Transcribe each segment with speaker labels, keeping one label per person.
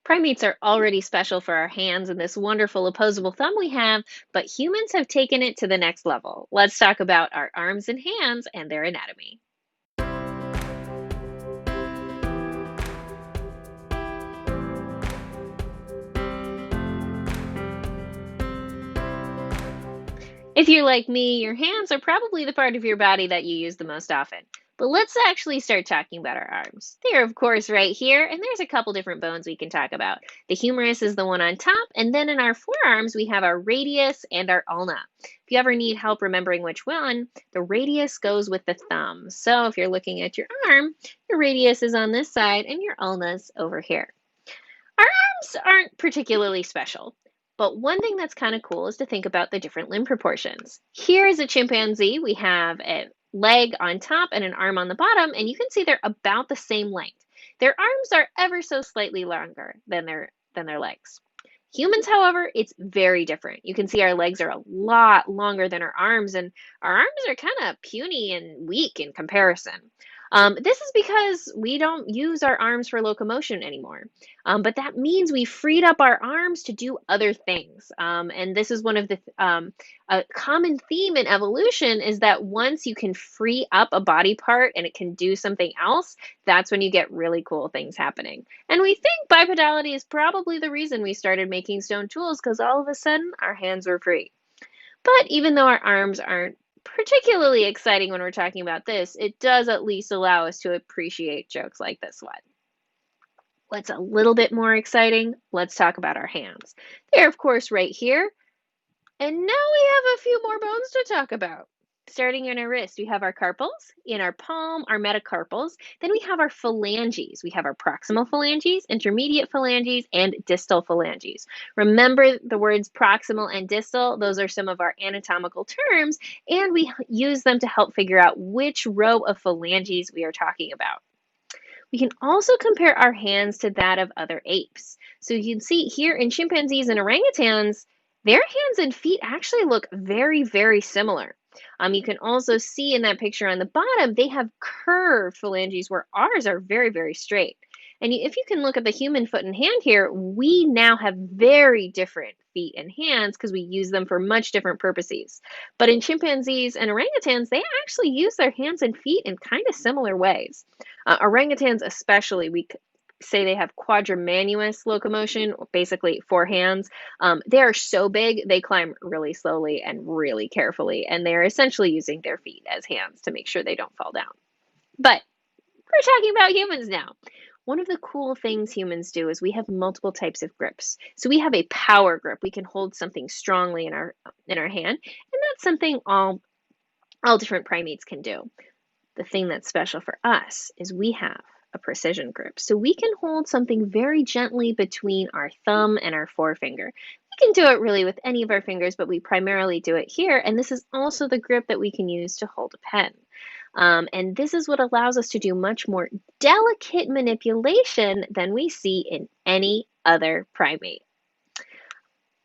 Speaker 1: Primates are already special for our hands and this wonderful opposable thumb we have, but humans have taken it to the next level. Let's talk about our arms and hands and their anatomy. If you're like me, your hands are probably the part of your body that you use the most often. But let's actually start talking about our arms. They're, of course, right here, and there's a couple different bones we can talk about. The humerus is the one on top, and then in our forearms, we have our radius and our ulna. If you ever need help remembering which one, the radius goes with the thumb. So if you're looking at your arm, your radius is on this side, and your ulna's over here. Our arms aren't particularly special, but one thing that's kind of cool is to think about the different limb proportions. Here is a chimpanzee. We have a leg on top and an arm on the bottom, and you can see they're about the same length. Their arms are ever so slightly longer than their legs. Humans, however, it's very different. You can see our legs are a lot longer than our arms, and our arms are kind of puny and weak in comparison. This is because we don't use our arms for locomotion anymore. But that means we freed up our arms to do other things. And this is one of the a common theme in evolution is that once you can free up a body part and it can do something else, that's when you get really cool things happening. And we think bipedality is probably the reason we started making stone tools because all of a sudden our hands were free. But even though our arms aren't particularly exciting when we're talking about this, it does at least allow us to appreciate jokes like this one. What's a little bit more exciting? Let's talk about our hands. They're, of course, right here. And now we have a few more bones to talk about. Starting in our wrist, we have our carpals, in our palm, our metacarpals. Then we have our phalanges. We have our proximal phalanges, intermediate phalanges, and distal phalanges. Remember the words proximal and distal, those are some of our anatomical terms, and we use them to help figure out which row of phalanges we are talking about. We can also compare our hands to that of other apes. So you can see here in chimpanzees and orangutans, their hands and feet actually look very, very similar. You can also see in that picture on the bottom, they have curved phalanges where ours are very, very straight. And if you can look at the human foot and hand here, we now have very different feet and hands because we use them for much different purposes. But in chimpanzees and orangutans, they actually use their hands and feet in kind of similar ways. Orangutans especially, we say they have quadrimanuous locomotion, basically four hands. They are so big, they climb really slowly and really carefully, and they're essentially using their feet as hands to make sure they don't fall down. But we're talking about humans now. One of the cool things humans do is we have multiple types of grips. So we have a power grip. We can hold something strongly in our hand, and that's something all different primates can do. The thing that's special for us is we have a precision grip. So we can hold something very gently between our thumb and our forefinger. We can do it really with any of our fingers, but we primarily do it here. And this is also the grip that we can use to hold a pen. And this is what allows us to do much more delicate manipulation than we see in any other primate.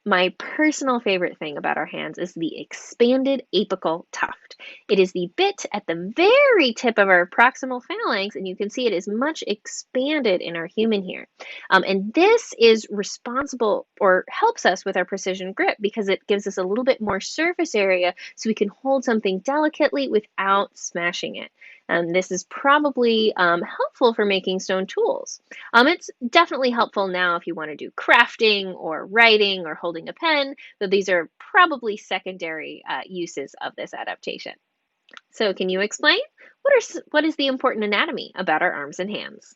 Speaker 1: My personal favorite thing about our hands is the expanded apical tuft. It is the bit at the very tip of our proximal phalanx, and you can see it is much expanded in our human here. And this is responsible or helps us with our precision grip because it gives us a little bit more surface area so we can hold something delicately without smashing it. This is probably helpful for making stone tools. It's definitely helpful now if you want to do crafting or writing or holding a pen, though these are probably secondary uses of this adaptation. So can you explain? What is the important anatomy about our arms and hands?